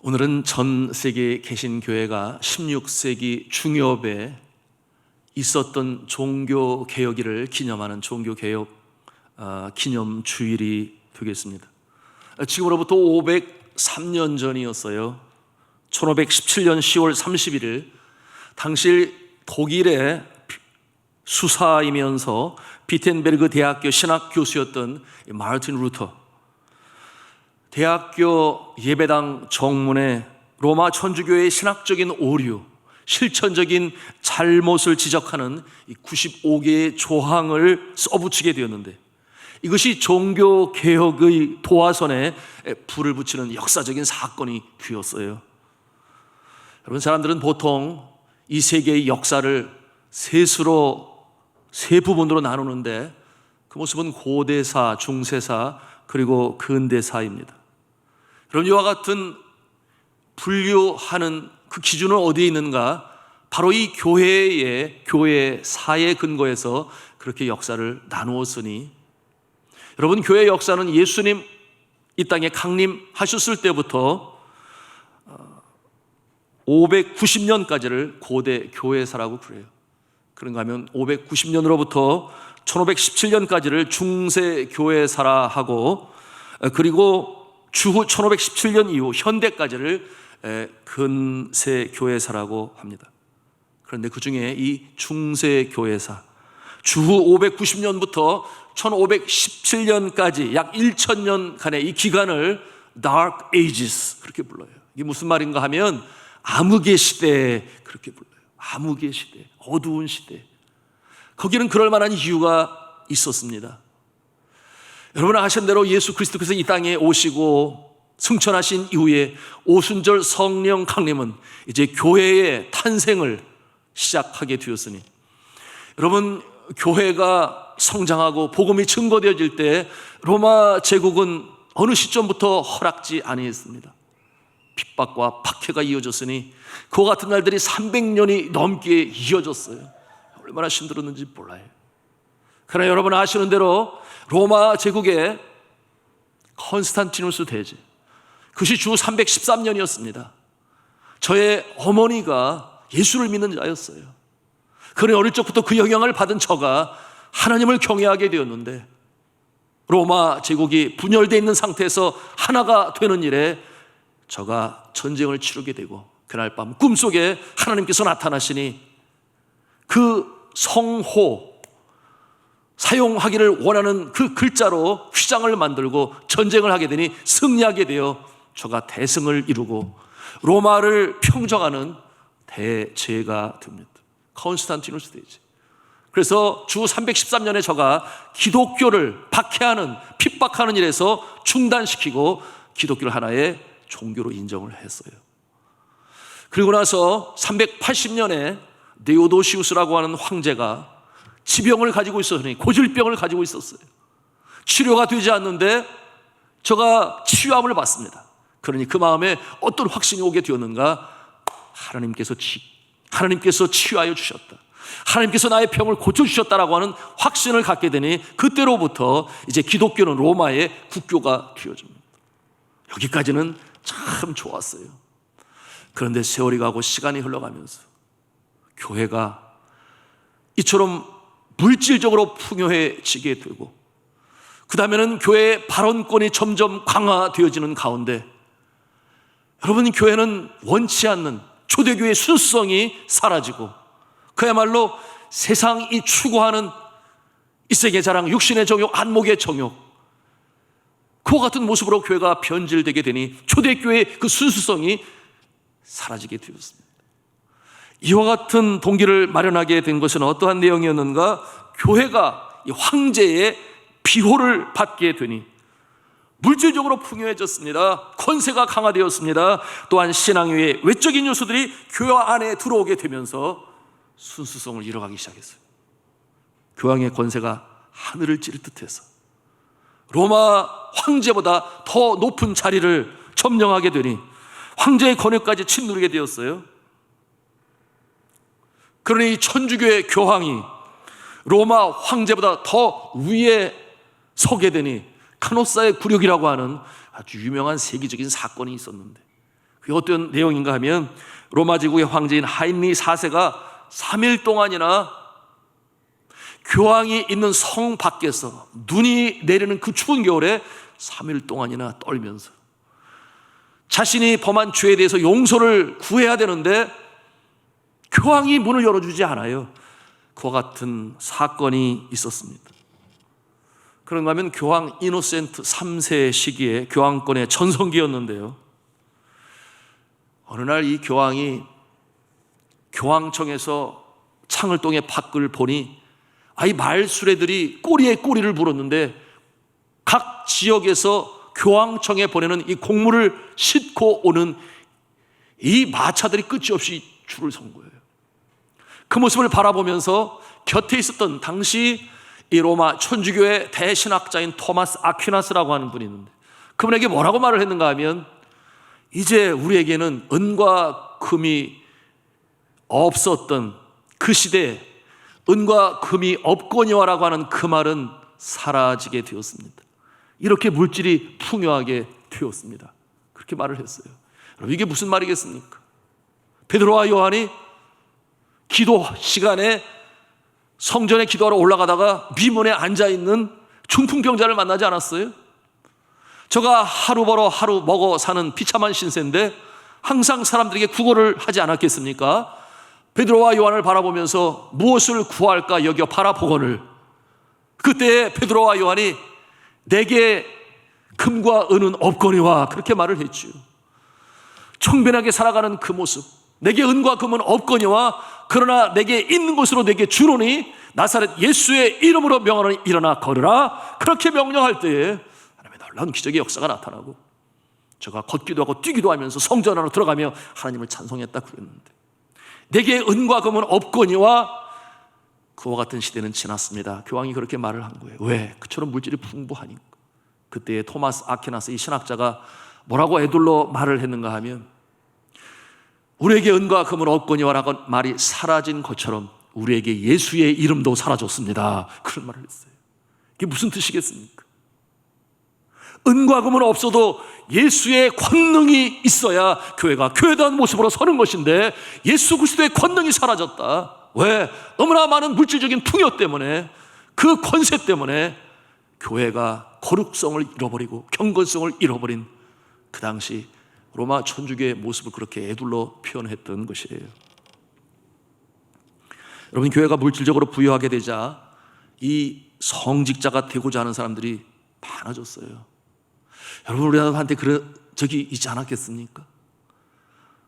오늘은 전 세계에 계신 교회가 16세기 중엽에 있었던 종교 개혁일을 기념하는 종교 개혁 기념 주일이 되겠습니다. 지금으로부터 503년 전이었어요. 1517년 10월 31일 당시 독일의 수사이면서 비텐베르그 대학교 신학 교수였던 마르틴 루터, 대학교 예배당 정문에 로마 천주교의 신학적인 오류, 실천적인 잘못을 지적하는 95개의 조항을 써붙이게 되었는데, 이것이 종교개혁의 도화선에 불을 붙이는 역사적인 사건이 되었어요. 여러분, 사람들은 보통 이 세계의 역사를 세 부분으로 나누는데, 그 모습은 고대사, 중세사, 그리고 근대사입니다. 그럼 이와 같은 분류하는 그 기준은 어디에 있는가? 바로 이 교회사의 근거에서 그렇게 역사를 나누었으니, 여러분, 교회의 역사는 예수님 이 땅에 강림하셨을 때부터 590년까지를 고대 교회사라고 그래요. 그런가 하면 590년으로부터 1517년까지를 중세 교회사라 하고, 그리고 주후 1517년 이후 현대까지를 근세 교회사라고 합니다. 그런데 그 중에 이 중세 교회사, 주후 590년부터 1517년까지 약 1000년간의 이 기간을 Dark Ages 그렇게 불러요. 이게 무슨 말인가 하면 암흑의 시대 그렇게 불러요. 암흑의 시대, 어두운 시대. 거기는 그럴 만한 이유가 있었습니다. 여러분 아시는 대로 예수 그리스도께서 이 땅에 오시고 승천하신 이후에 오순절 성령 강림은 이제 교회의 탄생을 시작하게 되었으니, 여러분, 교회가 성장하고 복음이 증거되어질 때 로마 제국은 어느 시점부터 허락지 아니했습니다. 핍박과 박해가 이어졌으니 그와 같은 날들이 300년이 넘게 이어졌어요. 얼마나 힘들었는지 몰라요. 그러나 여러분 아시는 대로 로마 제국의 컨스탄티누스 대제, 그것이 주 313년이었습니다. 저의 어머니가 예수를 믿는 자였어요. 그러니 어릴 적부터 그 영향을 받은 저가 하나님을 경외하게 되었는데, 로마 제국이 분열되어 있는 상태에서 하나가 되는 일에 저가 전쟁을 치르게 되고, 그날 밤 꿈속에 하나님께서 나타나시니 그 성호, 사용하기를 원하는 그 글자로 휘장을 만들고 전쟁을 하게 되니 승리하게 되어 저가 대승을 이루고 로마를 평정하는 대제가 됩니다. 컨스탄티누스 대제. 그래서 주 313년에 저가 기독교를 박해하는, 핍박하는 일에서 중단시키고 기독교를 하나의 종교로 인정을 했어요. 그리고 나서 380년에 네오도시우스라고 하는 황제가 지병을 가지고 있었으니, 고질병을 가지고 있었어요. 치료가 되지 않는데 저가 치유함을 받습니다. 그러니 그 마음에 어떤 확신이 오게 되었는가? 하나님께서 치유하여 주셨다, 하나님께서 나의 병을 고쳐주셨다라고 하는 확신을 갖게 되니 그때로부터 이제 기독교는 로마의 국교가 되어집니다. 여기까지는 참 좋았어요. 그런데 세월이 가고 시간이 흘러가면서 교회가 이처럼 물질적으로 풍요해지게 되고, 그 다음에는 교회의 발언권이 점점 강화되어지는 가운데, 여러분, 교회는 원치 않는 초대교회의 순수성이 사라지고, 그야말로 세상이 추구하는 이세계 자랑, 육신의 정욕, 안목의 정욕, 그와 같은 모습으로 교회가 변질되게 되니 초대교회의 그 순수성이 사라지게 되었습니다. 이와 같은 동기를 마련하게 된 것은 어떠한 내용이었는가? 교회가 이 황제의 비호를 받게 되니 물질적으로 풍요해졌습니다. 권세가 강화되었습니다. 또한 신앙 외의 외적인 요소들이 교회 안에 들어오게 되면서 순수성을 잃어가기 시작했어요. 교황의 권세가 하늘을 찌를 듯해서 로마 황제보다 더 높은 자리를 점령하게 되니 황제의 권위까지 짓누르게 되었어요. 그러니 천주교의 교황이 로마 황제보다 더 위에 서게 되니 카노사의 굴욕이라고 하는 아주 유명한 세계적인 사건이 있었는데, 그게 어떤 내용인가 하면 로마 제국의 황제인 하인리 4세가 3일 동안이나 교황이 있는 성 밖에서 눈이 내리는 그 추운 겨울에 3일 동안이나 떨면서 자신이 범한 죄에 대해서 용서를 구해야 되는데 교황이 문을 열어주지 않아요. 그와 같은 사건이 있었습니다. 그런가 하면 교황 이노센트 3세 시기에 교황권의 전성기였는데요, 어느 날 이 교황이 교황청에서 창을 통해 밖을 보니 이 말수레들이 꼬리에 꼬리를 물었는데 각 지역에서 교황청에 보내는 이 곡물을 싣고 오는 이 마차들이 끝이 없이 줄을 선 거예요. 그 모습을 바라보면서 곁에 있었던 당시 이 로마 천주교의 대신학자인 토마스 아퀴나스라고 하는 분이 있는데, 그분에게 뭐라고 말을 했는가 하면, 이제 우리에게는 은과 금이 없었던 그 시대에 은과 금이 없거니와라고 하는 그 말은 사라지게 되었습니다. 이렇게 물질이 풍요하게 되었습니다. 그렇게 말을 했어요. 여러분, 이게 무슨 말이겠습니까? 베드로와 요한이 기도 시간에 성전에 기도하러 올라가다가 위문에 앉아있는 중풍병자를 만나지 않았어요? 저가 하루 벌어 하루 먹어 사는 비참한 신세인데 항상 사람들에게 구걸을 하지 않았겠습니까? 베드로와 요한을 바라보면서 무엇을 구할까 여겨 바라보거늘, 그때 베드로와 요한이 내게 금과 은은 없거니와 그렇게 말을 했죠. 청변하게 살아가는 그 모습, 내게 은과 금은 없거니와 그러나 내게 있는 것으로 내게 주노니 나사렛 예수의 이름으로 명하노니 일어나 걸으라, 그렇게 명령할 때에 하나님의 놀라운 기적의 역사가 나타나고 저가 걷기도 하고 뛰기도 하면서 성전 안으로 들어가며 하나님을 찬송했다 그랬는데, 내게 은과 금은 없거니와 그와 같은 시대는 지났습니다. 교황이 그렇게 말을 한 거예요. 왜? 그처럼 물질이 풍부하니까. 그때 토마스 아퀴나스 이 신학자가 뭐라고 애둘러 말을 했는가 하면, 우리에게 은과 금은 없거니와라고 말이 사라진 것처럼 우리에게 예수의 이름도 사라졌습니다. 그런 말을 했어요. 이게 무슨 뜻이겠습니까? 은과 금은 없어도 예수의 권능이 있어야 교회가 교회다운 모습으로 서는 것인데 예수 그리스도의 권능이 사라졌다. 왜? 너무나 많은 물질적인 풍요 때문에, 그 권세 때문에 교회가 거룩성을 잃어버리고 경건성을 잃어버린 그 당시 로마 천주교의 모습을 그렇게 애둘러 표현했던 것이에요. 여러분, 교회가 물질적으로 부유하게 되자 이 성직자가 되고자 하는 사람들이 많아졌어요. 여러분, 우리나라한테 그런 적이 있지 않았겠습니까?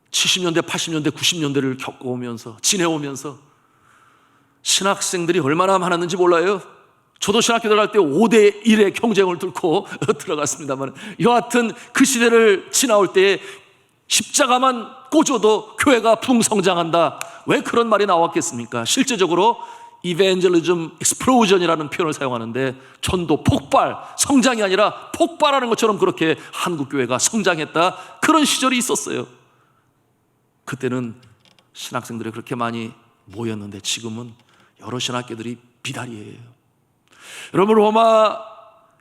70년대, 80년대, 90년대를 겪어오면서 지내오면서 신학생들이 얼마나 많았는지 몰라요. 저도 신학교 들어갈 때 5대1의 경쟁을 뚫고 들어갔습니다만, 여하튼 그 시대를 지나올 때 십자가만 꽂아도 교회가 풍성장한다. 왜 그런 말이 나왔겠습니까? 실제적으로 이벤젤리즘 익스플로전이라는 표현을 사용하는데, 전도 폭발, 성장이 아니라 폭발하는 것처럼 그렇게 한국교회가 성장했다, 그런 시절이 있었어요. 그때는 신학생들이 그렇게 많이 모였는데 지금은 여러 신학교들이 비다리예요. 여러분, 로마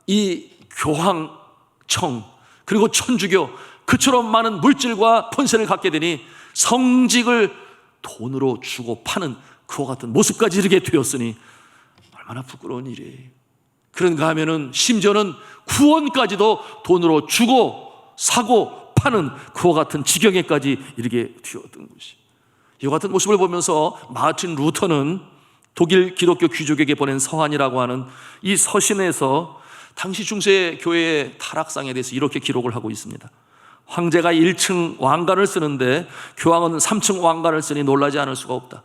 이 교황청 그리고 천주교, 그처럼 많은 물질과 권세를 갖게 되니 성직을 돈으로 주고 파는 그와 같은 모습까지 이르게 되었으니 얼마나 부끄러운 일이에요. 그런가 하면은 심지어는 구원까지도 돈으로 주고 사고 파는 그와 같은 지경에까지 이르게 되었던 것이. 이와 같은 모습을 보면서 마틴 루터는 독일 기독교 귀족에게 보낸 서한이라고 하는 이 서신에서 당시 중세 교회의 타락상에 대해서 이렇게 기록을 하고 있습니다. 황제가 1층 왕관을 쓰는데 교황은 3층 왕관을 쓰니 놀라지 않을 수가 없다.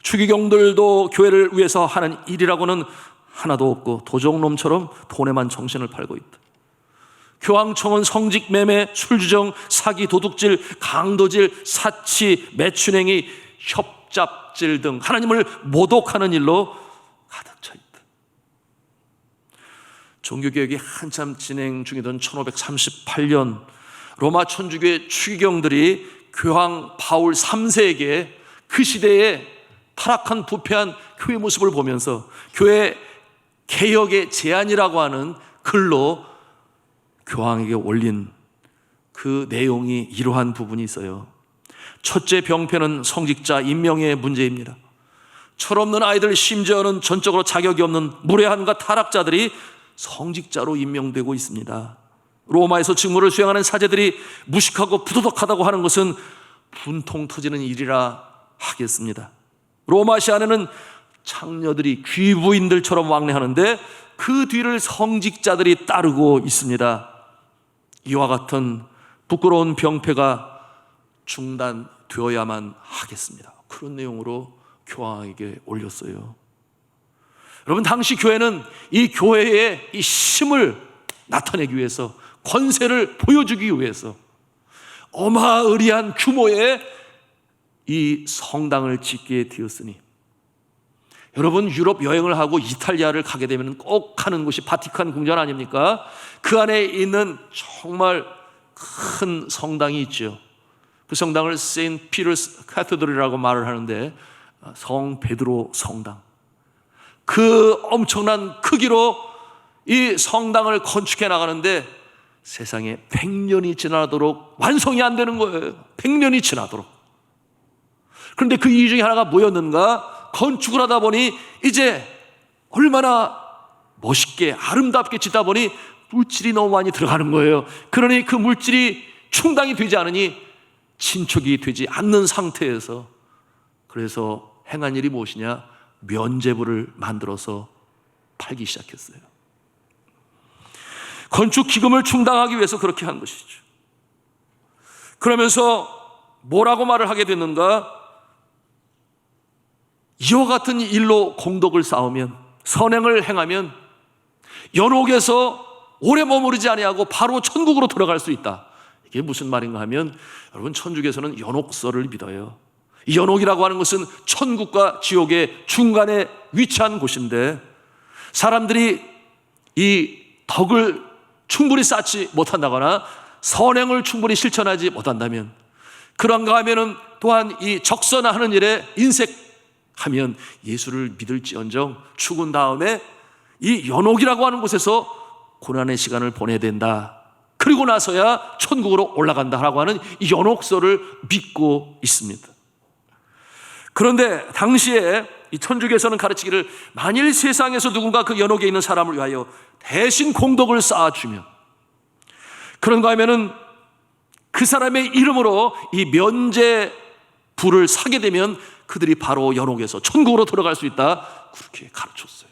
추기경들도 교회를 위해서 하는 일이라고는 하나도 없고 도적놈처럼 돈에만 정신을 팔고 있다. 교황청은 성직 매매, 술주정, 사기, 도둑질, 강도질, 사치, 매춘행위, 협잡질 등 하나님을 모독하는 일로 가득 차 있다. 종교개혁이 한참 진행 중이던 1538년 로마 천주교의 추기경들이 교황 바울 3세에게 그 시대의 타락한 부패한 교회 모습을 보면서 교회 개혁의 제안이라고 하는 글로 교황에게 올린 그 내용이 이러한 부분이 있어요. 첫째 병폐는 성직자 임명의 문제입니다. 철없는 아이들, 심지어는 전적으로 자격이 없는 무례한과 타락자들이 성직자로 임명되고 있습니다. 로마에서 직무를 수행하는 사제들이 무식하고 부도덕하다고 하는 것은 분통 터지는 일이라 하겠습니다. 로마시아에는 창녀들이 귀부인들처럼 왕래하는데 그 뒤를 성직자들이 따르고 있습니다. 이와 같은 부끄러운 병폐가 중단되어야만 하겠습니다. 그런 내용으로 교황에게 올렸어요. 여러분, 당시 교회는 이 교회의 이 힘을 나타내기 위해서, 권세를 보여주기 위해서 어마어마한 규모의 이 성당을 짓게 되었으니, 여러분 유럽 여행을 하고 이탈리아를 가게 되면 꼭 가는 곳이 바티칸 궁전 아닙니까? 그 안에 있는 정말 큰 성당이 있죠. 그 성당을 세인트 피터스 카테드럴이라고 말을 하는데, 성 베드로 성당. 그 엄청난 크기로 이 성당을 건축해 나가는데 세상에 100년이 지나도록 완성이 안 되는 거예요. 100년이 지나도록. 그런데 그 이유 중에 하나가 뭐였는가? 건축을 하다 보니 이제 얼마나 멋있게 아름답게 짓다 보니 물질이 너무 많이 들어가는 거예요. 그러니 그 물질이 충당이 되지 않으니 신축이 되지 않는 상태에서, 그래서 행한 일이 무엇이냐? 면죄부를 만들어서 팔기 시작했어요. 건축 기금을 충당하기 위해서 그렇게 한 것이죠. 그러면서 뭐라고 말을 하게 됐는가? 이와 같은 일로 공덕을 쌓으면, 선행을 행하면 연옥에서 오래 머무르지 아니하고 바로 천국으로 들어갈 수 있다. 이게 무슨 말인가 하면, 여러분 천주교에서는 연옥설을 믿어요. 이 연옥이라고 하는 것은 천국과 지옥의 중간에 위치한 곳인데, 사람들이 이 덕을 충분히 쌓지 못한다거나 선행을 충분히 실천하지 못한다면, 그런가 하면은 또한 이 적선하는 일에 인색하면 예수를 믿을지언정 죽은 다음에 이 연옥이라고 하는 곳에서 고난의 시간을 보내야 된다. 그리고 나서야 천국으로 올라간다라고 하는 이 연옥설을 믿고 있습니다. 그런데 당시에 이 천주교에서는 가르치기를, 만일 세상에서 누군가 그 연옥에 있는 사람을 위하여 대신 공덕을 쌓아주면, 그런가 하면은 그 사람의 이름으로 이 면죄부를 사게 되면 그들이 바로 연옥에서 천국으로 들어갈 수 있다. 그렇게 가르쳤어요.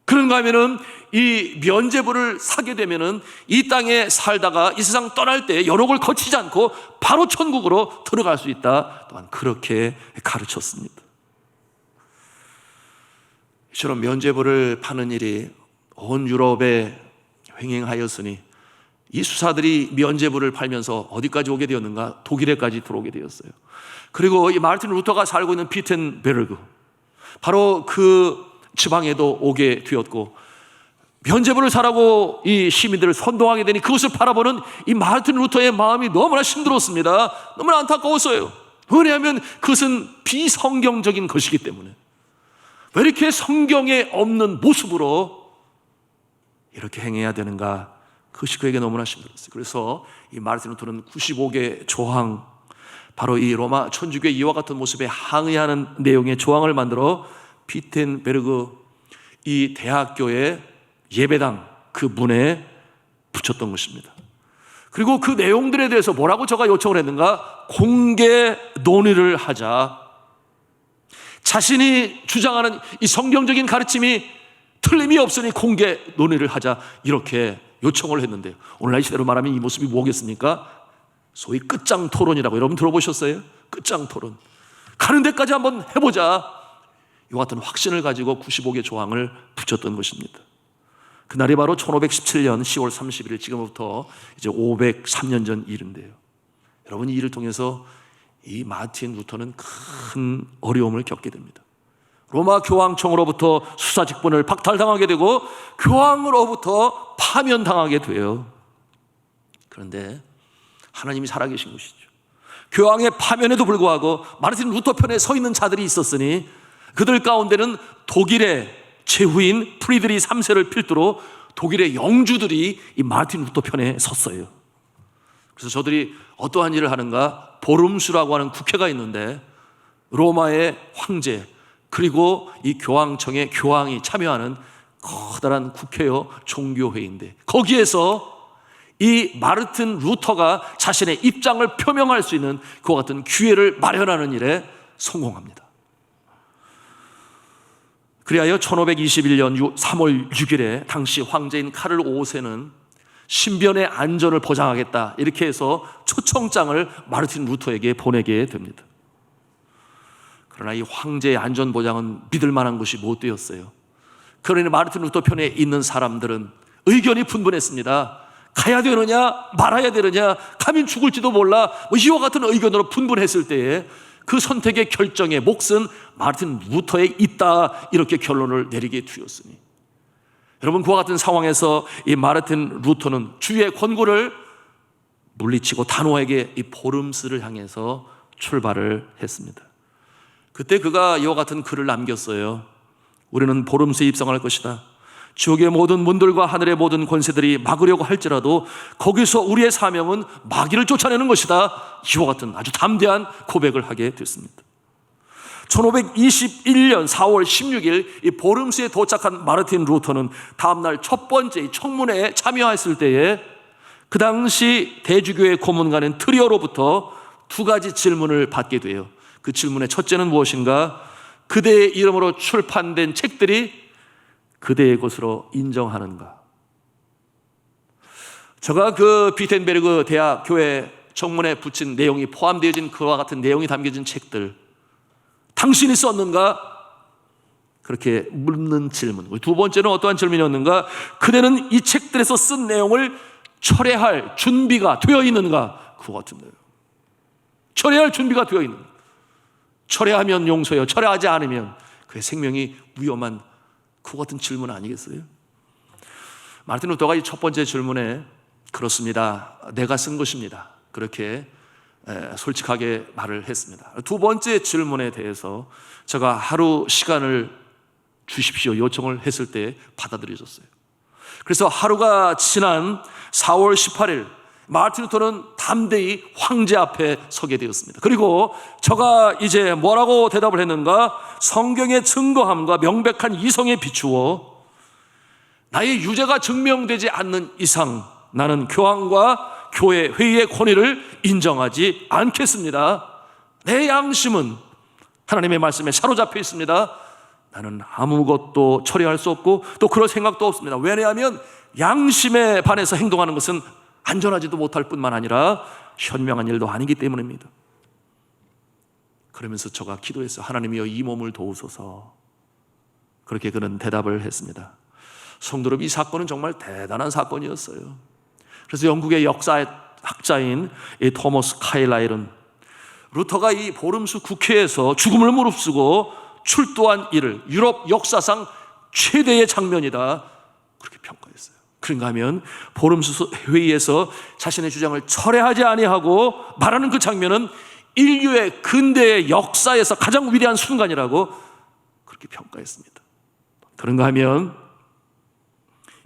그런가 하면은 이 면죄부를 사게 되면은 이 땅에 살다가 이 세상 떠날 때 연옥을 거치지 않고 바로 천국으로 들어갈 수 있다. 또한 그렇게 가르쳤습니다. 이처럼 면죄부를 파는 일이 온 유럽에 횡행하였으니 이 수사들이 면죄부를 팔면서 어디까지 오게 되었는가? 독일에까지 들어오게 되었어요. 그리고 이 마르틴 루터가 살고 있는 비텐베르그, 바로 그 지방에도 오게 되었고, 면죄부를 사라고 이 시민들을 선동하게 되니 그것을 바라보는 이 마르틴 루터의 마음이 너무나 힘들었습니다. 너무나 안타까웠어요. 왜냐하면 그것은 비성경적인 것이기 때문에. 왜 이렇게 성경에 없는 모습으로 이렇게 행해야 되는가? 그것이 그에게 너무나 힘들었어요. 그래서 이 마르틴 루터는 95개 조항, 바로 이 로마 천주교의 이와 같은 모습에 항의하는 내용의 조항을 만들어 비텐베르그 이 대학교의 예배당 그 문에 붙였던 것입니다. 그리고 그 내용들에 대해서 뭐라고 저가 요청을 했는가? 공개 논의를 하자. 자신이 주장하는 이 성경적인 가르침이 틀림이 없으니 공개 논의를 하자, 이렇게 요청을 했는데요. 오늘날 시대로 말하면 이 모습이 뭐겠습니까? 소위 끝장 토론이라고 여러분 들어보셨어요? 끝장 토론. 가는 데까지 한번 해보자. 이와 같은 확신을 가지고 95개 조항을 붙였던 것입니다. 그날이 바로 1517년 10월 31일, 지금부터 이제 503년 전 일인데요. 여러분, 이 일을 통해서 이 마틴 루터는 큰 어려움을 겪게 됩니다. 로마 교황청으로부터 수사 직분을 박탈당하게 되고 교황으로부터 파면당하게 돼요. 그런데 하나님이 살아계신 것이죠. 교황의 파면에도 불구하고 마르틴 루터 편에 서 있는 자들이 있었으니 그들 가운데는 독일의 제후인 프리드리 3세를 필두로 독일의 영주들이 이 마르틴 루터 편에 섰어요. 그래서 저들이 어떠한 일을 하는가? 보름수라고 하는 국회가 있는데 로마의 황제 그리고 이 교황청의 교황이 참여하는 커다란 국회요 종교회의인데 거기에서 이 마르틴 루터가 자신의 입장을 표명할 수 있는 그와 같은 기회를 마련하는 일에 성공합니다. 그리하여 1521년 3월 6일에 당시 황제인 카를 5세는 신변의 안전을 보장하겠다 이렇게 해서 초청장을 마르틴 루터에게 보내게 됩니다. 그러나 이 황제의 안전 보장은 믿을 만한 것이 못 되었어요. 그러니 마르틴 루터 편에 있는 사람들은 의견이 분분했습니다. 가야 되느냐 말아야 되느냐 가면 죽을지도 몰라 이와 같은 의견으로 분분했을 때에 그 선택의 결정의 몫은 마르틴 루터에 있다 이렇게 결론을 내리게 되었으니 여러분 그와 같은 상황에서 이 마르틴 루터는 주의 권고를 물리치고 단호하게 이 보름스를 향해서 출발을 했습니다. 그때 그가 이와 같은 글을 남겼어요. 우리는 보름스에 입성할 것이다. 지옥의 모든 문들과 하늘의 모든 권세들이 막으려고 할지라도 거기서 우리의 사명은 마귀를 쫓아내는 것이다. 이와 같은 아주 담대한 고백을 하게 됐습니다. 1521년 4월 16일 이 보름스에 도착한 마르틴 루터는 다음날 첫 번째 청문회에 참여했을 때에 그 당시 대주교의 고문관인 트리어로부터 두 가지 질문을 받게 돼요. 그 질문의 첫째는 무엇인가? 그대의 이름으로 출판된 책들이 그대의 것으로 인정하는가? 제가 그 비텐베르그 대학 교회 정문에 붙인 내용이 포함되어진 그와 같은 내용이 담겨진 책들 당신이 썼는가? 그렇게 묻는 질문. 두 번째는 어떠한 질문이었는가? 그대는 이 책들에서 쓴 내용을 철회할 준비가 되어 있는가? 그와 같은 내용. 철회할 준비가 되어 있는가? 철회하면 용서해요. 철회하지 않으면 그의 생명이 위험한 그와 같은 질문 아니겠어요? 마르틴 루터가 이 첫 번째 질문에 그렇습니다. 내가 쓴 것입니다. 그렇게 솔직하게 말을 했습니다. 두 번째 질문에 대해서 제가 하루 시간을 주십시오 요청을 했을 때 받아들여졌어요. 그래서 하루가 지난 4월 18일 마르틴 루터는 담대히 황제 앞에 서게 되었습니다. 그리고 저가 이제 뭐라고 대답을 했는가? 성경의 증거함과 명백한 이성에 비추어 나의 유죄가 증명되지 않는 이상 나는 교황과 교회 회의의 권위를 인정하지 않겠습니다. 내 양심은 하나님의 말씀에 사로잡혀 있습니다. 나는 아무것도 처리할 수 없고 또 그럴 생각도 없습니다. 왜냐하면 양심에 반해서 행동하는 것은 안전하지도 못할 뿐만 아니라 현명한 일도 아니기 때문입니다. 그러면서 저가 기도했어요. 하나님이여 이 몸을 도우소서. 그렇게 그는 대답을 했습니다. 성도 여러분, 이 사건은 정말 대단한 사건이었어요. 그래서 영국의 역사학자인 이 토머스 카일라일은 루터가 이 보름수 국회에서 죽음을 무릅쓰고 출두한 일을 유럽 역사상 최대의 장면이다 그렇게 평가했어요. 그런가 하면 보름수 회의에서 자신의 주장을 철회하지 아니하고 말하는 그 장면은 인류의 근대의 역사에서 가장 위대한 순간이라고 그렇게 평가했습니다. 그런가 하면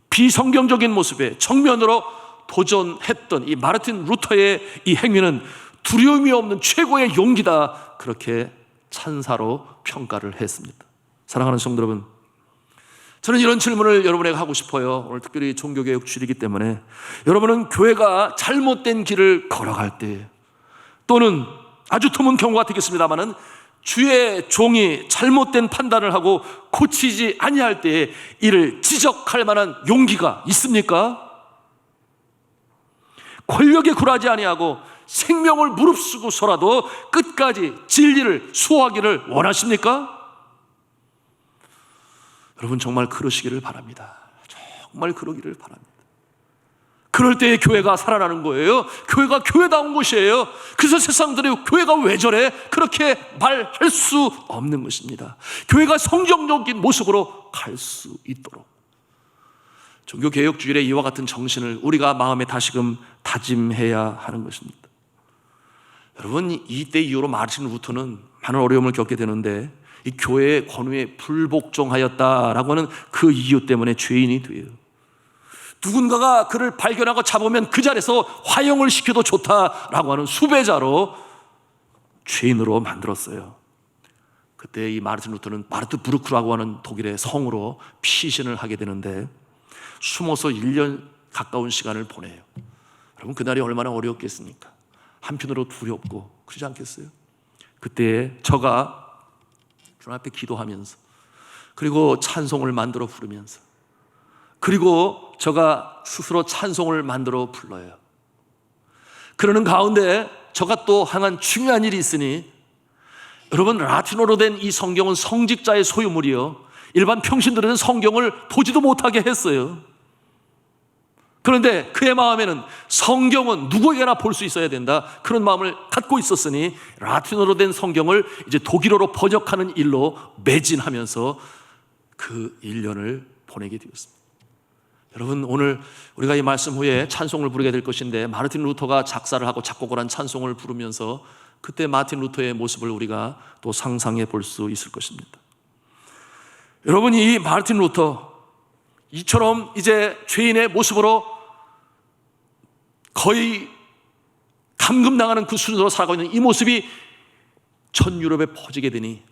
비성경적인 모습에 정면으로 도전했던 이 마르틴 루터의 이 행위는 두려움이 없는 최고의 용기다 그렇게 찬사로 평가를 했습니다. 사랑하는 성도 여러분, 저는 이런 질문을 여러분에게 하고 싶어요. 오늘 특별히 종교개혁 주일이기 때문에 여러분은 교회가 잘못된 길을 걸어갈 때 또는 아주 드문 경우 같겠습니다마는 주의 종이 잘못된 판단을 하고 고치지 아니할 때에 이를 지적할 만한 용기가 있습니까? 권력에 굴하지 아니하고 생명을 무릅쓰고서라도 끝까지 진리를 수호하기를 원하십니까? 여러분 정말 그러시기를 바랍니다. 정말 그러기를 바랍니다. 그럴 때에 교회가 살아나는 거예요. 교회가 교회다운 것이에요. 그래서 세상들이 교회가 왜 저래? 그렇게 말할 수 없는 것입니다. 교회가 성경적인 모습으로 갈 수 있도록 종교개혁주일의 이와 같은 정신을 우리가 마음에 다시금 다짐해야 하는 것입니다. 여러분, 이때 이후로 마르틴 루터는 많은 어려움을 겪게 되는데 이 교회의 권위에 불복종하였다라고 하는 그 이유 때문에 죄인이 돼요. 누군가가 그를 발견하고 잡으면 그 자리에서 화형을 시켜도 좋다라고 하는 수배자로 죄인으로 만들었어요. 그때 이 마르틴 루터는 마르트부르크라고 하는 독일의 성으로 피신을 하게 되는데 숨어서 1년 가까운 시간을 보내요. 여러분, 그날이 얼마나 어려웠겠습니까? 한편으로 두렵고 그러지 않겠어요? 그때 저가 주님 앞에 기도하면서, 그리고 찬송을 만들어 부르면서, 그리고 저가 스스로 찬송을 만들어 불러요. 그러는 가운데 저가 또 한 중요한 일이 있으니, 여러분, 라틴어로 된 이 성경은 성직자의 소유물이요, 일반 평신들은 성경을 보지도 못하게 했어요. 그런데 그의 마음에는 성경은 누구에게나 볼 수 있어야 된다, 그런 마음을 갖고 있었으니 라틴어로 된 성경을 이제 독일어로 번역하는 일로 매진하면서 그 1년을 보내게 되었습니다. 여러분, 오늘 우리가 이 말씀 후에 찬송을 부르게 될 것인데, 마르틴 루터가 작사를 하고 작곡을 한 찬송을 부르면서 그때 마르틴 루터의 모습을 우리가 또 상상해 볼 수 있을 것입니다. 여러분, 이 마르틴 루터 이처럼 이제 죄인의 모습으로 거의 감금당하는 그 수준으로 살아가고 있는 이 모습이 전 유럽에 퍼지게 되니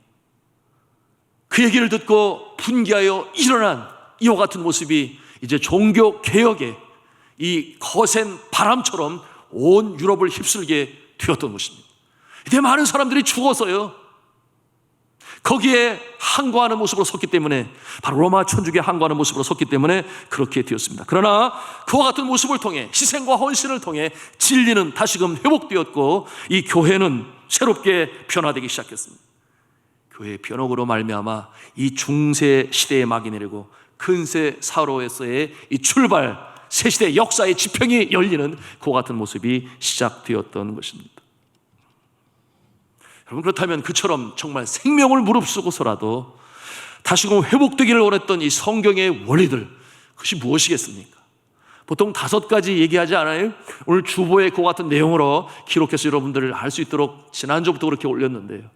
그 얘기를 듣고 분개하여 일어난 이와 같은 모습이 이제 종교 개혁의 이 거센 바람처럼 온 유럽을 휩쓸게 되었던 것입니다. 이때 많은 사람들이 죽어서요, 거기에 항거하는 모습으로 섰기 때문에, 바로 로마 천주교에 항거하는 모습으로 섰기 때문에 그렇게 되었습니다. 그러나 그와 같은 모습을 통해, 희생과 헌신을 통해 진리는 다시금 회복되었고 이 교회는 새롭게 변화되기 시작했습니다. 교회의 변혁으로 말미암아 이 중세 시대의 막이 내리고 근세 사로에서의 이 출발, 새 시대 역사의 지평이 열리는 그와 같은 모습이 시작되었던 것입니다. 여러분, 그렇다면 그처럼 정말 생명을 무릅쓰고서라도 다시금 회복되기를 원했던 이 성경의 원리들, 그것이 무엇이겠습니까? 보통 5가지 얘기하지 않아요? 오늘 주보에 그와 같은 내용으로 기록해서 여러분들을 알 수 있도록 지난주부터 그렇게 올렸는데요,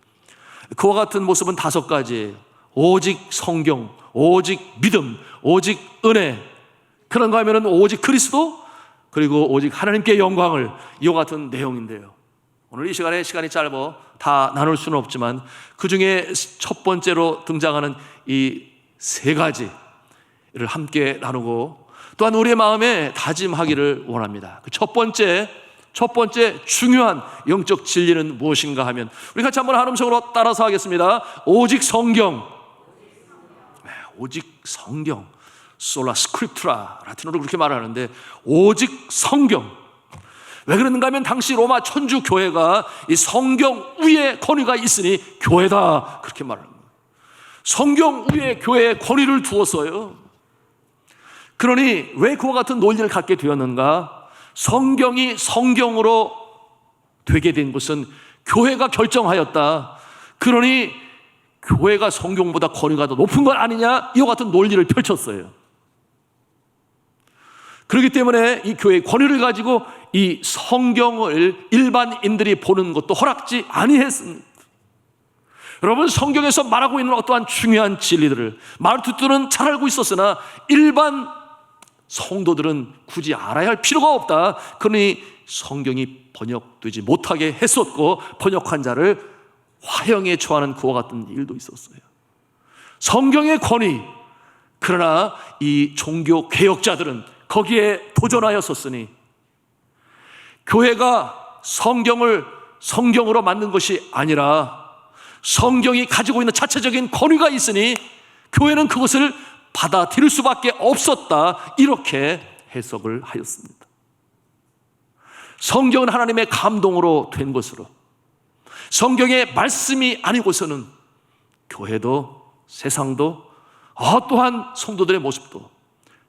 그와 같은 모습은 5가지예요. 오직 성경, 오직 믿음, 오직 은혜, 그런가 하면 오직 그리스도, 그리고 오직 하나님께 영광을, 이와 같은 내용인데요, 오늘 이 시간에 시간이 짧아 다 나눌 수는 없지만 그 중에 첫 번째로 등장하는 이 3가지를 함께 나누고 또한 우리의 마음에 다짐하기를 원합니다. 그 첫 번째 중요한 영적 진리는 무엇인가 하면, 우리 같이 한번 한 음성으로 따라서 하겠습니다. 오직 성경. 오직 성경, 솔라 스크립투라, 라틴어로 그렇게 말하는데 오직 성경. 왜 그랬는가 하면 당시 로마 천주 교회가 이 성경 위에 권위가 있으니 교회다, 그렇게 말합니다. 성경 위에 교회에 권위를 두었어요. 그러니 왜 그와 같은 논리를 갖게 되었는가? 성경이 성경으로 되게 된 것은 교회가 결정하였다. 그러니 교회가 성경보다 권위가 더 높은 것 아니냐, 이와 같은 논리를 펼쳤어요. 그렇기 때문에 이 교회의 권위를 가지고 이 성경을 일반인들이 보는 것도 허락지 아니했습니다. 여러분, 성경에서 말하고 있는 어떠한 중요한 진리들을 마르투트는 잘 알고 있었으나 일반 성도들은 굳이 알아야 할 필요가 없다. 그러니 성경이 번역되지 못하게 했었고 번역한 자를 화형에 처하는 그와 같은 일도 있었어요. 성경의 권위, 그러나 이 종교 개혁자들은 거기에 도전하였었으니 교회가 성경을 성경으로 만든 것이 아니라 성경이 가지고 있는 자체적인 권위가 있으니 교회는 그것을 받아들일 수밖에 없었다, 이렇게 해석을 하였습니다. 성경은 하나님의 감동으로 된 것으로, 성경의 말씀이 아니고서는 교회도 세상도 어떠한 성도들의 모습도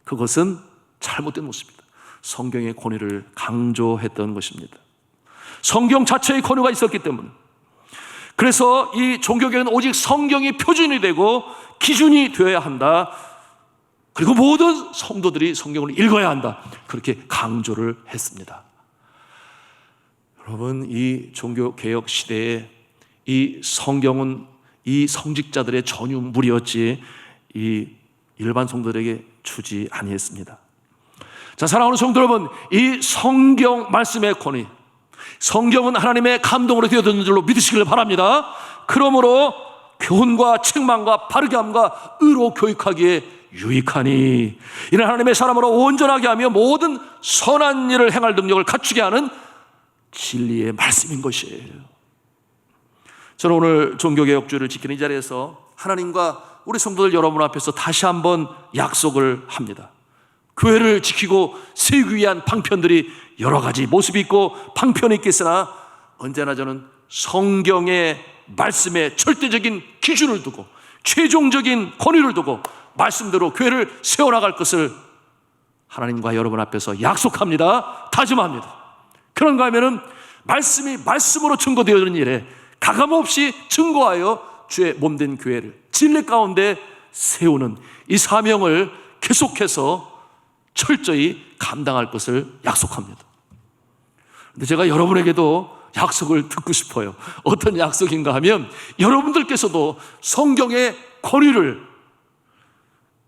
그것은 잘못된 모습입니다. 성경의 권위를 강조했던 것입니다. 성경 자체의 권위가 있었기 때문에, 그래서 이 종교개혁은 오직 성경이 표준이 되고 기준이 되어야 한다. 그리고 모든 성도들이 성경을 읽어야 한다, 그렇게 강조를 했습니다. 여러분, 이 종교개혁 시대에 이 성경은 이 성직자들의 전유물이었지 이 일반 성도들에게 주지 아니했습니다. 자, 사랑하는 성도 여러분, 이 성경 말씀의 권위, 성경은 하나님의 감동으로 되어졌는 줄로 믿으시길 바랍니다. 그러므로 교훈과 책망과 바르게 함과 의로 교육하기에 유익하니 이는 하나님의 사람으로 온전하게 하며 모든 선한 일을 행할 능력을 갖추게 하는 진리의 말씀인 것이에요. 저는 오늘 종교개혁주의를 지키는 이 자리에서 하나님과 우리 성도들 여러분 앞에서 다시 한번 약속을 합니다. 교회를 지키고 세우기 위한 방편들이 여러 가지 모습이 있고 방편이 있겠으나 언제나 저는 성경의 말씀에 절대적인 기준을 두고 최종적인 권위를 두고 말씀대로 교회를 세워나갈 것을 하나님과 여러분 앞에서 약속합니다. 다짐합니다. 그런가 하면은 말씀이 말씀으로 증거되어지는 일에 가감없이 증거하여 주의 몸된 교회를 진리 가운데 세우는 이 사명을 계속해서 철저히 감당할 것을 약속합니다. 근데 제가 여러분에게도 약속을 듣고 싶어요. 어떤 약속인가 하면 여러분들께서도 성경의 권위를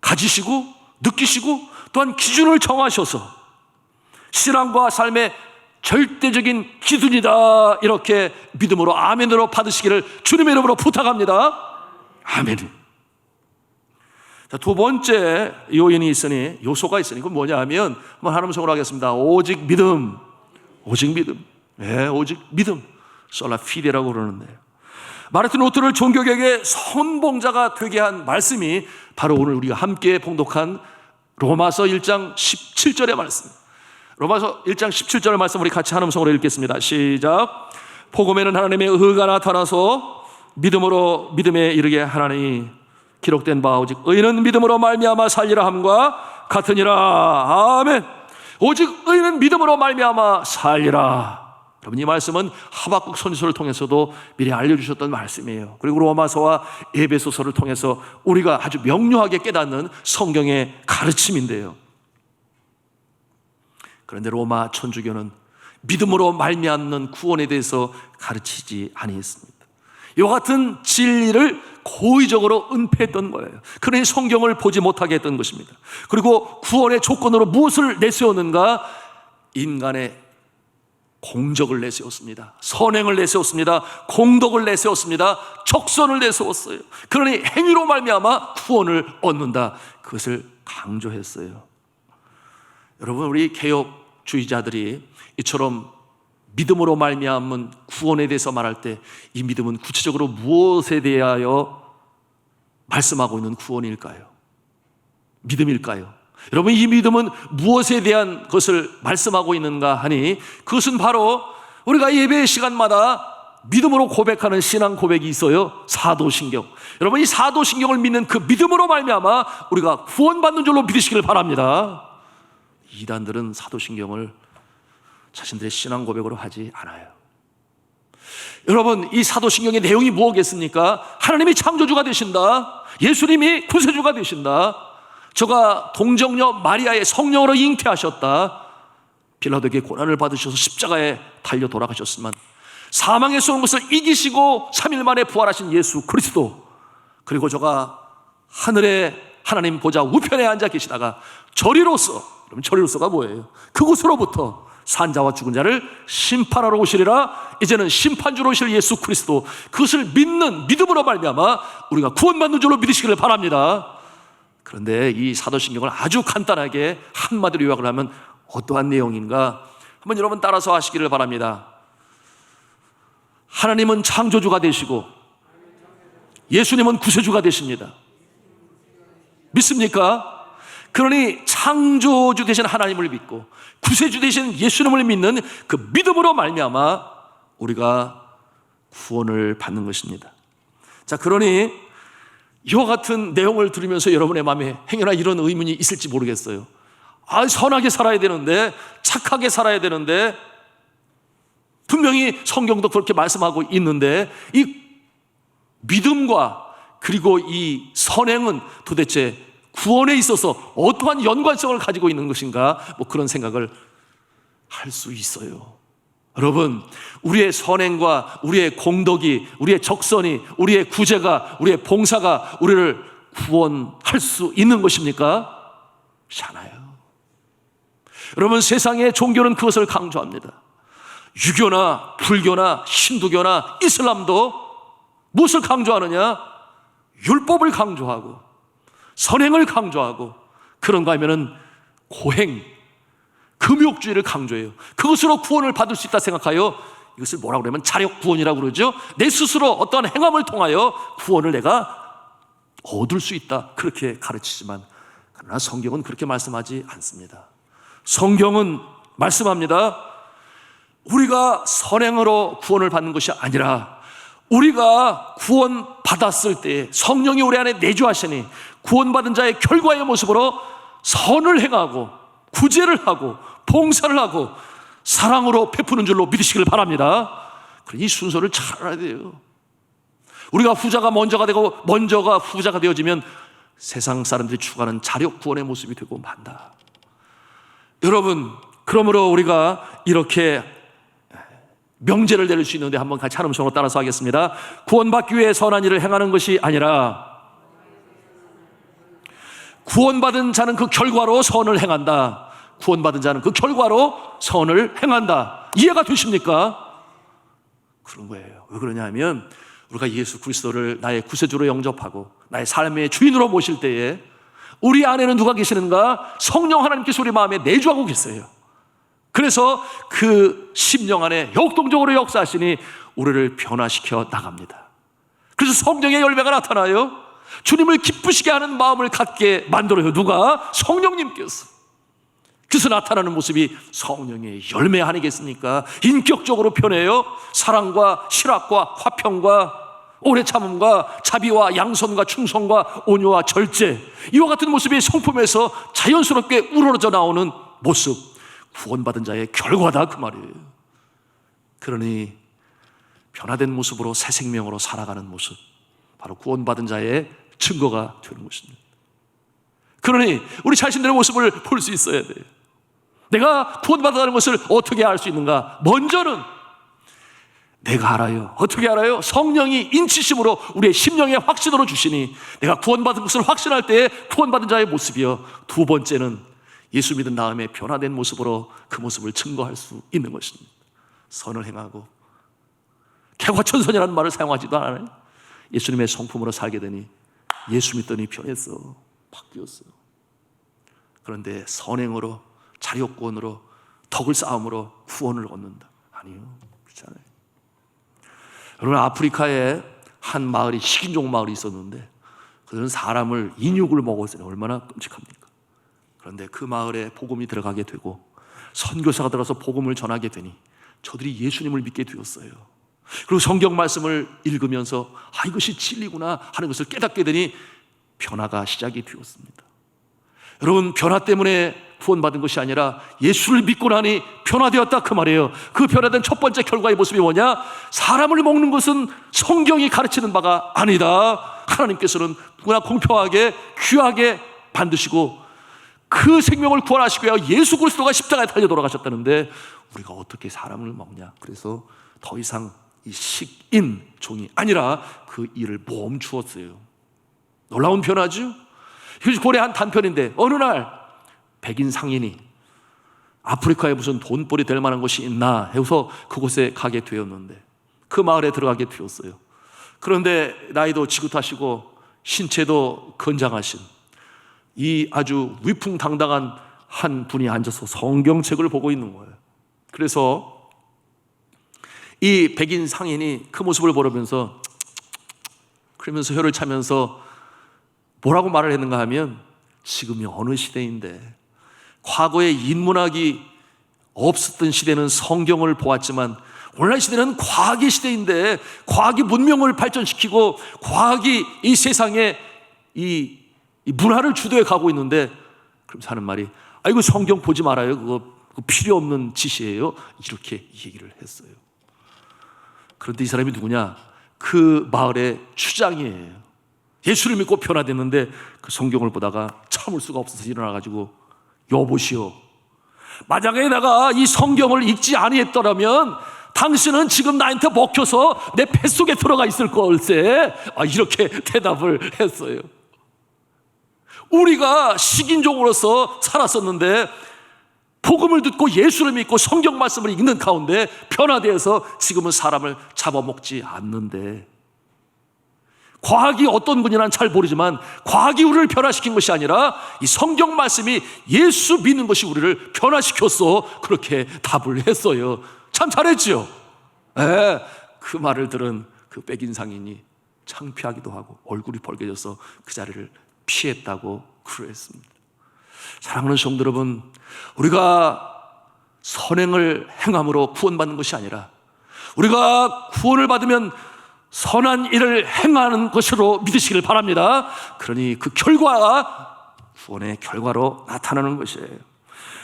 가지시고 느끼시고 또한 기준을 정하셔서 신앙과 삶의 절대적인 기준이다 이렇게 믿음으로 아멘으로 받으시기를 주님의 이름으로 부탁합니다. 아멘. 자, 두 번째 요소가 있으니 그건 뭐냐 하면 한번 하나님 성으로 하겠습니다. 오직 믿음. 오직 믿음. 네, 오직 믿음. 솔라 피데라고 그러는데요. 마르틴 루터를 종교개혁의 선봉자가 되게 한 말씀이 바로 오늘 우리가 함께 봉독한 로마서 1장 17절의 말씀. 로마서 1장 17절의 말씀 우리 같이 하나님 성으로 읽겠습니다. 시작. 복음에는 하나님의 의가 나타나서 믿음으로 믿음에 이르게 하나니 기록된 바 오직 의인은 믿음으로 말미암아 살리라 함과 같으니라. 아멘. 오직 의인은 믿음으로 말미암아 살리라. 여러분, 이 말씀은 하박국 선지서를 통해서도 미리 알려주셨던 말씀이에요. 그리고 로마서와 에베소서를 통해서 우리가 아주 명료하게 깨닫는 성경의 가르침인데요. 그런데 로마 천주교는 믿음으로 말미암는 구원에 대해서 가르치지 아니했습니다. 이와 같은 진리를 고의적으로 은폐했던 거예요. 그러니 성경을 보지 못하게 했던 것입니다. 그리고 구원의 조건으로 무엇을 내세웠는가? 인간의 공적을 내세웠습니다. 선행을 내세웠습니다. 공덕을 내세웠습니다. 적선을 내세웠어요. 그러니 행위로 말미암아 구원을 얻는다. 그것을 강조했어요. 여러분, 우리 개혁주의자들이 이처럼 믿음으로 말미암은 구원에 대해서 말할 때 이 믿음은 구체적으로 무엇에 대하여 말씀하고 있는 구원일까요? 믿음일까요? 여러분, 이 믿음은 무엇에 대한 것을 말씀하고 있는가 하니 그것은 바로 우리가 예배 시간마다 믿음으로 고백하는 신앙 고백이 있어요. 사도신경. 여러분, 이 사도신경을 믿는 그 믿음으로 말미암아 우리가 구원받는 줄로 믿으시기를 바랍니다. 이단들은 사도신경을 자신들의 신앙 고백으로 하지 않아요. 여러분, 이 사도신경의 내용이 뭐겠습니까? 하나님이 창조주가 되신다. 예수님이 구세주가 되신다. 저가 동정녀 마리아의 성령으로 잉태하셨다. 빌라도에게 고난을 받으셔서 십자가에 달려 돌아가셨지만 사망에 쏘는 것을 이기시고 3일 만에 부활하신 예수 그리스도, 그리고 저가 하늘에 하나님 보좌 우편에 앉아 계시다가 저리로서, 그럼 저리로서가 뭐예요? 그곳으로부터 산자와 죽은 자를 심판하러 오시리라. 이제는 심판주로 오실 예수 그리스도, 그것을 믿는 믿음으로 말미암아 우리가 구원받는 줄로 믿으시기를 바랍니다. 그런데 이 사도신경을 아주 간단하게 한마디로 요약을 하면 어떠한 내용인가? 한번 여러분 따라서 하시기를 바랍니다. 하나님은 창조주가 되시고 예수님은 구세주가 되십니다. 믿습니까? 그러니 창조주 되신 하나님을 믿고 구세주 되신 예수님을 믿는 그 믿음으로 말미암아 우리가 구원을 받는 것입니다. 자, 그러니 이와 같은 내용을 들으면서 여러분의 마음에 행여나 이런 의문이 있을지 모르겠어요. 선하게 살아야 되는데, 착하게 살아야 되는데, 분명히 성경도 그렇게 말씀하고 있는데 이 믿음과 그리고 이 선행은 도대체 구원에 있어서 어떠한 연관성을 가지고 있는 것인가? 그런 생각을 할 수 있어요. 여러분, 우리의 선행과 우리의 공덕이, 우리의 적선이, 우리의 구제가, 우리의 봉사가 우리를 구원할 수 있는 것입니까? 그렇지 않아요. 여러분, 세상의 종교는 그것을 강조합니다. 유교나 불교나 힌두교나 이슬람도 무엇을 강조하느냐? 율법을 강조하고 선행을 강조하고, 그런가 하면은 고행, 금욕주의를 강조해요. 그것으로 구원을 받을 수 있다 생각하여 이것을 뭐라고 그러면 자력 구원이라고 그러죠. 내 스스로 어떠한 행함을 통하여 구원을 내가 얻을 수 있다, 그렇게 가르치지만, 그러나 성경은 그렇게 말씀하지 않습니다. 성경은 말씀합니다. 우리가 선행으로 구원을 받는 것이 아니라 우리가 구원 받았을 때 성령이 우리 안에 내주하시니 구원받은 자의 결과의 모습으로 선을 행하고 구제를 하고 봉사를 하고 사랑으로 베푸는 줄로 믿으시길 바랍니다. 이 순서를 잘 알아야 돼요. 우리가 후자가 먼저가 되고 먼저가 후자가 되어지면 세상 사람들이 추구하는 자력 구원의 모습이 되고 만다. 여러분, 그러므로 우리가 이렇게 명제를 내릴 수 있는데 한번 같이 한 음성으로 따라서 하겠습니다. 구원받기 위해 선한 일을 행하는 것이 아니라 구원받은 자는 그 결과로 선을 행한다. 구원받은 자는 그 결과로 선을 행한다. 이해가 되십니까? 그런 거예요. 왜 그러냐 하면 우리가 예수 그리스도를 나의 구세주로 영접하고 나의 삶의 주인으로 모실 때에 우리 안에는 누가 계시는가? 성령 하나님께서 우리 마음에 내주하고 계세요. 그래서 그 심령 안에 역동적으로 역사하시니 우리를 변화시켜 나갑니다. 그래서 성령의 열매가 나타나요. 주님을 기쁘시게 하는 마음을 갖게 만들어요. 누가? 성령님께서. 그래서 나타나는 모습이 성령의 열매 아니겠습니까? 인격적으로 변해요. 사랑과 실학과 화평과 오래 참음과 자비와 양선과 충성과 온유와 절제, 이와 같은 모습이 성품에서 자연스럽게 우러러져 나오는 모습, 구원받은 자의 결과다, 그 말이에요. 그러니 변화된 모습으로 새 생명으로 살아가는 모습, 바로 구원받은 자의 증거가 되는 것입니다. 그러니 우리 자신들의 모습을 볼 수 있어야 돼요. 내가 구원받았다는 것을 어떻게 알 수 있는가? 먼저는 내가 알아요. 어떻게 알아요? 성령이 인치심으로 우리의 심령의 확신으로 주시니 내가 구원받은 것을 확신할 때에 구원받은 자의 모습이요. 두 번째는 예수 믿은 다음에 변화된 모습으로 그 모습을 증거할 수 있는 것입니다. 선을 행하고, 개과천선이라는 말을 사용하지도 않아요. 예수님의 성품으로 살게 되니 예수 믿더니 변했어, 바뀌었어. 그런데 선행으로, 자력구원으로, 덕을 쌓음으로 구원을 얻는다? 아니요, 그렇지 않아요. 여러분, 아프리카에 한 마을이 식인종 마을이 있었는데 그들은 사람을 인육을 먹었어요. 얼마나 끔찍합니까? 그런데 그 마을에 복음이 들어가게 되고 선교사가 들어서 복음을 전하게 되니 저들이 예수님을 믿게 되었어요. 그리고 성경 말씀을 읽으면서 이것이 진리구나 하는 것을 깨닫게 되니 변화가 시작이 되었습니다. 여러분, 변화 때문에 구원받은 것이 아니라 예수를 믿고 나니 변화되었다, 그 말이에요. 그 변화된 첫 번째 결과의 모습이 뭐냐? 사람을 먹는 것은 성경이 가르치는 바가 아니다. 하나님께서는 누구나 공평하게 귀하게 만드시고 그 생명을 구원하시기 위하여 예수 그리스도가 십자가에 달려 돌아가셨다는데 우리가 어떻게 사람을 먹냐? 그래서 더 이상 이 식인 종이 아니라 그 일을 멈추었어요. 놀라운 변화죠. 이것이 고래 한 단편인데 어느 날 백인 상인이 아프리카에 무슨 돈벌이 될 만한 곳이 있나 해서 그곳에 가게 되었는데 그 마을에 들어가게 되었어요. 그런데 나이도 지긋하시고 신체도 건장하신 이 아주 위풍당당한 한 분이 앉아서 성경책을 보고 있는 거예요. 그래서 이 백인 상인이 그 모습을 보면서 그러면서 혀를 차면서 뭐라고 말을 했는가 하면, 지금이 어느 시대인데, 과거에 인문학이 없었던 시대는 성경을 보았지만 오늘날 시대는 과학의 시대인데 과학이 문명을 발전시키고 과학이 이 세상에 이 문화를 주도해 가고 있는데, 그럼 하는 말이 이거 성경 보지 말아요. 그거 필요 없는 짓이에요. 이렇게 얘기를 했어요. 그런데 이 사람이 누구냐? 그 마을의 추장이에요. 예수를 믿고 변화됐는데 그 성경을 보다가 참을 수가 없어서 일어나가지고, 여보시오, 만약에 내가 이 성경을 읽지 아니했더라면 당신은 지금 나한테 먹혀서 내 뱃속에 들어가 있을 걸세. 이렇게 대답을 했어요. 우리가 식인종으로서 살았었는데 복음을 듣고 예수를 믿고 성경 말씀을 읽는 가운데 변화되어서 지금은 사람을 잡아먹지 않는데, 과학이 어떤 분이란 잘 모르지만 과학이 우리를 변화시킨 것이 아니라 이 성경 말씀이 예수 믿는 것이 우리를 변화시켰어. 그렇게 답을 했어요. 참 잘했죠. 그 말을 들은 그 백인 상인이 창피하기도 하고 얼굴이 벌개져서 그 자리를 피했다고 그랬습니다. 사랑하는 성도 여러분, 우리가 선행을 행함으로 구원받는 것이 아니라 우리가 구원을 받으면 선한 일을 행하는 것으로 믿으시길 바랍니다. 그러니 그 결과가 구원의 결과로 나타나는 것이에요.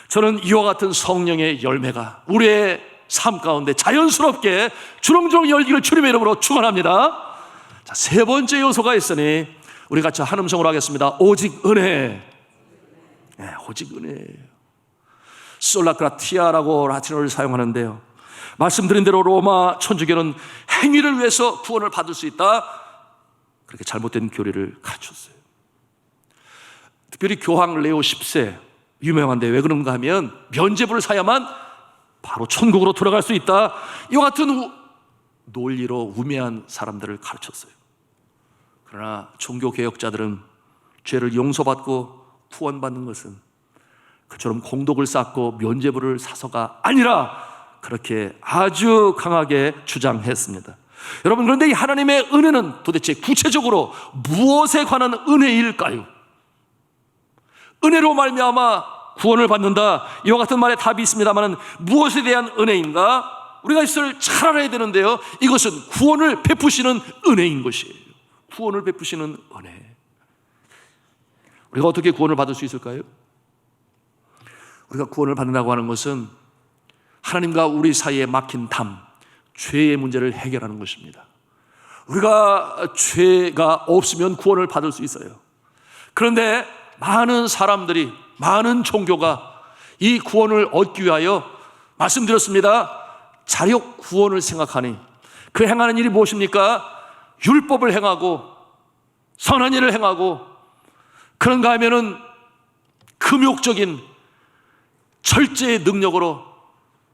저는 이와 같은 성령의 열매가 우리의 삶 가운데 자연스럽게 주렁주렁 열기를 주님의 이름으로 축원합니다. 자, 세 번째 요소가 있으니 우리 같이 한 음성으로 하겠습니다. 오직 은혜. 오직 은혜예요. 솔라크라티아라고 라틴어를 사용하는데요, 말씀드린 대로 로마 천주교는 행위를 위해서 구원을 받을 수 있다, 그렇게 잘못된 교리를 가르쳤어요. 특별히 교황 레오 10세 유명한데 왜 그런가 하면 면죄부를 사야만 바로 천국으로 들어갈 수 있다, 이와 같은 논리로 우매한 사람들을 가르쳤어요. 그러나 종교개혁자들은 죄를 용서받고 구원받는 것은 그처럼 공덕을 쌓고 면죄부를 사서가 아니라 그렇게 아주 강하게 주장했습니다. 여러분, 그런데 이 하나님의 은혜는 도대체 구체적으로 무엇에 관한 은혜일까요? 은혜로 말미암아 구원을 받는다, 이와 같은 말에 답이 있습니다만 무엇에 대한 은혜인가? 우리가 이것을 잘 알아야 되는데요, 이것은 구원을 베푸시는 은혜인 것이에요. 구원을 베푸시는 은혜. 우리가 어떻게 구원을 받을 수 있을까요? 우리가 구원을 받는다고 하는 것은 하나님과 우리 사이에 막힌 담, 죄의 문제를 해결하는 것입니다. 우리가 죄가 없으면 구원을 받을 수 있어요. 그런데 많은 사람들이, 많은 종교가 이 구원을 얻기 위하여, 말씀드렸습니다, 자력 구원을 생각하니 그 행하는 일이 무엇입니까? 율법을 행하고 선한 일을 행하고, 그런가 하면은 금욕적인 절제의 능력으로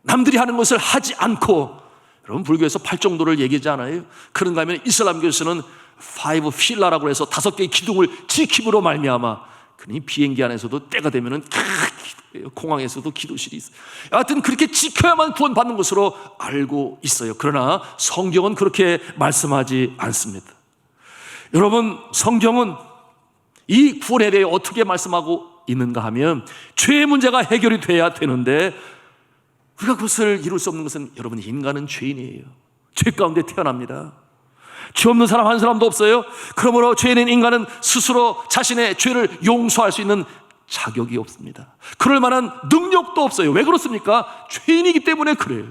남들이 하는 것을 하지 않고, 여러분 불교에서 8정도를 얘기하지 않아요? 그런가 하면 이슬람교에서는 5 필라라고 해서 5개의 기둥을 지킴으로 말미암아, 그러니 비행기 안에서도 때가 되면은 공항에서도 기도실이 있어요. 여하튼 그렇게 지켜야만 구원받는 것으로 알고 있어요. 그러나 성경은 그렇게 말씀하지 않습니다. 여러분, 성경은 이 구원에 대해 어떻게 말씀하고 있는가 하면 죄의 문제가 해결이 돼야 되는데, 우리가 그것을 이룰 수 없는 것은, 여러분, 인간은 죄인이에요. 죄 가운데 태어납니다. 죄 없는 사람 한 사람도 없어요. 그러므로 죄인인 인간은 스스로 자신의 죄를 용서할 수 있는 자격이 없습니다. 그럴 만한 능력도 없어요. 왜 그렇습니까? 죄인이기 때문에 그래요.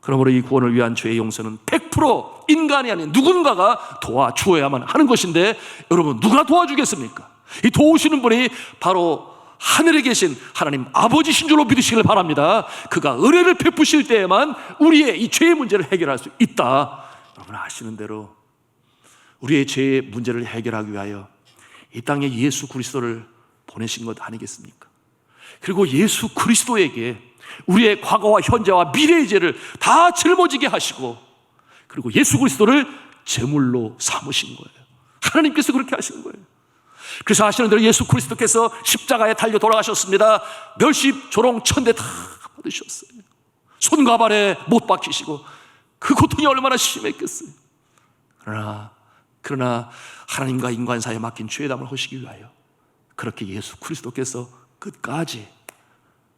그러므로 이 구원을 위한 죄의 용서는 100% 인간이 아닌 누군가가 도와주어야만 하는 것인데, 여러분, 누가 도와주겠습니까? 이 도우시는 분이 바로 하늘에 계신 하나님 아버지신 줄로 믿으시길 바랍니다. 그가 은혜를 베푸실 때에만 우리의 이 죄의 문제를 해결할 수 있다. 여러분 아시는 대로 우리의 죄의 문제를 해결하기 위하여 이 땅에 예수 그리스도를 보내신 것 아니겠습니까? 그리고 예수 그리스도에게 우리의 과거와 현재와 미래의 죄를 다 짊어지게 하시고, 그리고 예수 그리스도를 제물로 삼으신 거예요. 하나님께서 그렇게 하시는 거예요. 그래서 아시는 대로 예수 그리스도께서 십자가에 달려 돌아가셨습니다. 멸십, 조롱, 천대 다 받으셨어요. 손과 발에 못 박히시고 그 고통이 얼마나 심했겠어요. 그러나 하나님과 인간 사이에 막힌 죄담을 하시기 위하여 그렇게 예수 그리스도께서 끝까지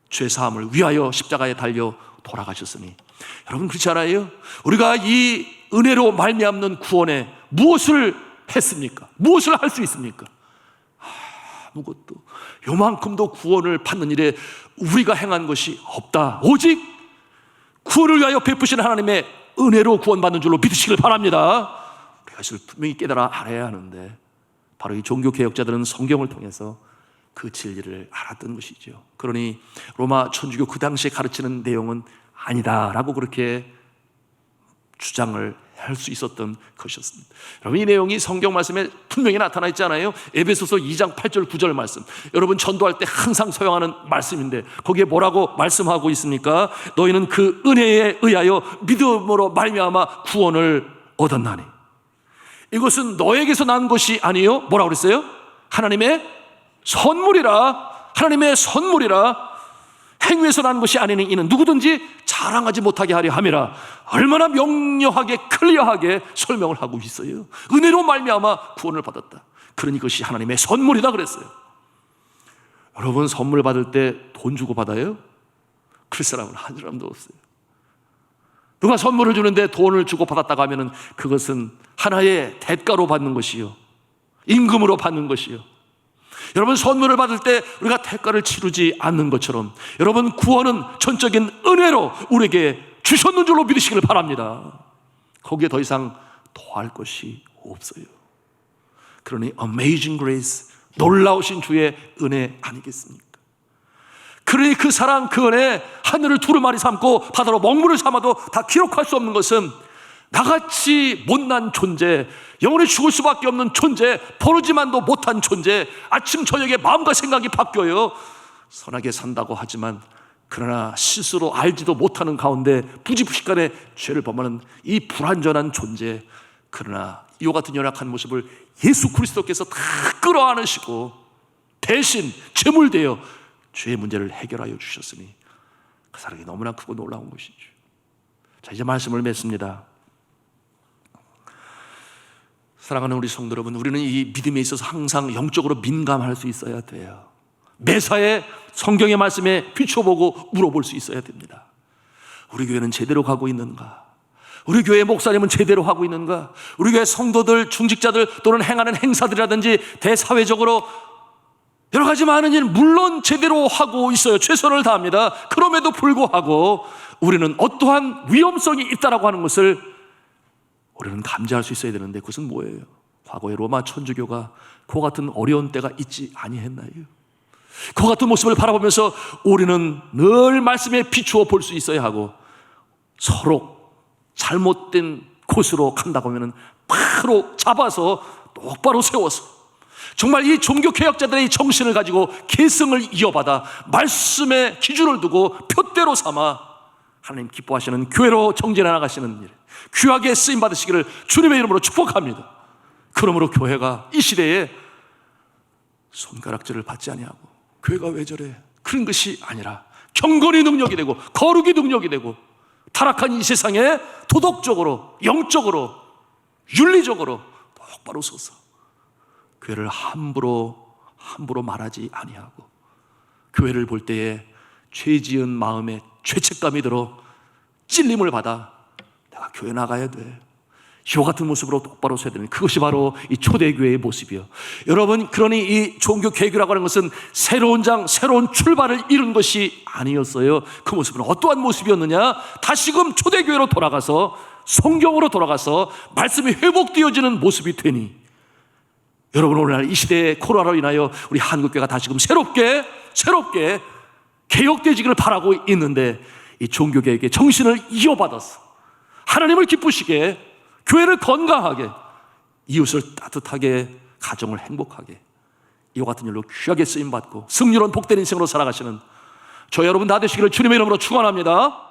죄 사함을 위하여 십자가에 달려 돌아가셨으니, 여러분 그렇지 않아요? 우리가 이 은혜로 말미암는 구원에 무엇을 했습니까? 무엇을 할 수 있습니까? 아무것도. 요만큼도 구원을 받는 일에 우리가 행한 것이 없다. 오직 구원을 위하여 베푸시는 하나님의 은혜로 구원받는 줄로 믿으시길 바랍니다. 우리가 이것을 분명히 깨달아 알아야 하는데, 바로 이 종교개혁자들은 성경을 통해서 그 진리를 알았던 것이죠. 그러니 로마 천주교 그 당시에 가르치는 내용은 아니다라고 그렇게 주장을 할 수 있었던 것이었습니다. 여러분, 이 내용이 성경 말씀에 분명히 나타나 있잖아요. 에베소서 2장 8절 9절 말씀, 여러분 전도할 때 항상 사용하는 말씀인데 거기에 뭐라고 말씀하고 있습니까? 너희는 그 은혜에 의하여 믿음으로 말미암아 구원을 얻었나니. 이것은 너에게서 난 것이 아니요, 뭐라고 그랬어요? 하나님의 선물이라. 하나님의 선물이라. 행위에서 난 것이 아니니 이는 누구든지 자랑하지 못하게 하려 함이라. 얼마나 명료하게 클리어하게 설명을 하고 있어요. 은혜로 말미암아 구원을 받았다. 그러니 그것이 하나님의 선물이다 그랬어요. 여러분, 선물 받을 때 돈 주고 받아요? 그럴 사람은 한 사람도 없어요. 누가 선물을 주는데 돈을 주고 받았다고 하면 그것은 하나의 대가로 받는 것이요, 임금으로 받는 것이요. 여러분, 선물을 받을 때 우리가 대가를 치르지 않는 것처럼 여러분, 구원은 전적인 은혜로 우리에게 주셨는 줄로 믿으시길 바랍니다. 거기에 더 이상 더할 것이 없어요. 그러니 Amazing Grace, 놀라우신 주의 은혜 아니겠습니까? 그러니 그 사랑, 그 은혜, 하늘을 두루마리 삼고 바다로 먹물을 삼아도 다 기록할 수 없는 것은 나같이 못난 존재, 영원히 죽을 수밖에 없는 존재, 버르지만도 못한 존재, 아침 저녁에 마음과 생각이 바뀌어요. 선하게 산다고 하지만 그러나 스스로 알지도 못하는 가운데 부지부식간에 죄를 범하는 이 불완전한 존재, 그러나 이와 같은 연약한 모습을 예수 그리스도께서 다 끌어안으시고 대신 제물되어 죄의 문제를 해결하여 주셨으니 그 사랑이 너무나 크고 놀라운 것이죠. 자, 이제 말씀을 맺습니다. 사랑하는 우리 성도 여러분, 우리는 이 믿음에 있어서 항상 영적으로 민감할 수 있어야 돼요. 매사에 성경의 말씀에 비춰보고 물어볼 수 있어야 됩니다. 우리 교회는 제대로 가고 있는가? 우리 교회 목사님은 제대로 하고 있는가? 우리 교회 성도들, 중직자들 또는 행하는 행사들이라든지 대사회적으로 여러 가지 많은 일 물론 제대로 하고 있어요. 최선을 다합니다. 그럼에도 불구하고 우리는 어떠한 위험성이 있다라고 하는 것을 우리는 감지할 수 있어야 되는데 그것은 뭐예요? 과거에 로마 천주교가 그와 같은 어려운 때가 있지 아니했나요? 그와 같은 모습을 바라보면서 우리는 늘 말씀에 비추어 볼 수 있어야 하고, 서로 잘못된 곳으로 간다고 하면 바로 잡아서 똑바로 세워서 정말 이 종교개혁자들의 정신을 가지고 계승을 이어받아 말씀의 기준을 두고 표대로 삼아 하나님 기뻐하시는 교회로 정진해 나가시는 일, 귀하게 쓰임받으시기를 주님의 이름으로 축복합니다. 그러므로 교회가 이 시대에 손가락질을 받지 아니하고 교회가 왜 저래? 그런 것이 아니라 경건이 능력이 되고 거룩이 능력이 되고 타락한 이 세상에 도덕적으로, 영적으로, 윤리적으로 똑바로 서서 교회를 함부로 말하지 아니하고, 교회를 볼 때에 죄지은 마음에 죄책감이 들어 찔림을 받아 내가 교회 나가야 돼, 이와 같은 모습으로 똑바로 서야 되는, 그것이 바로 이 초대교회의 모습이요. 여러분, 그러니 이 종교개혁이라고 하는 것은 새로운 장, 새로운 출발을 이룬 것이 아니었어요. 그 모습은 어떠한 모습이었느냐? 다시금 초대교회로 돌아가서, 성경으로 돌아가서 말씀이 회복되어지는 모습이 되니, 여러분, 오늘날 이 시대의 코로나로 인하여 우리 한국교회가 다시금 새롭게 개혁되지기를 바라고 있는데, 이 종교개혁의 정신을 이어받아서 하나님을 기쁘시게, 교회를 건강하게, 이웃을 따뜻하게, 가정을 행복하게, 이와 같은 일로 귀하게 쓰임받고 승리로운 복된 인생으로 살아가시는 저 여러분 다 되시기를 주님의 이름으로 축원합니다.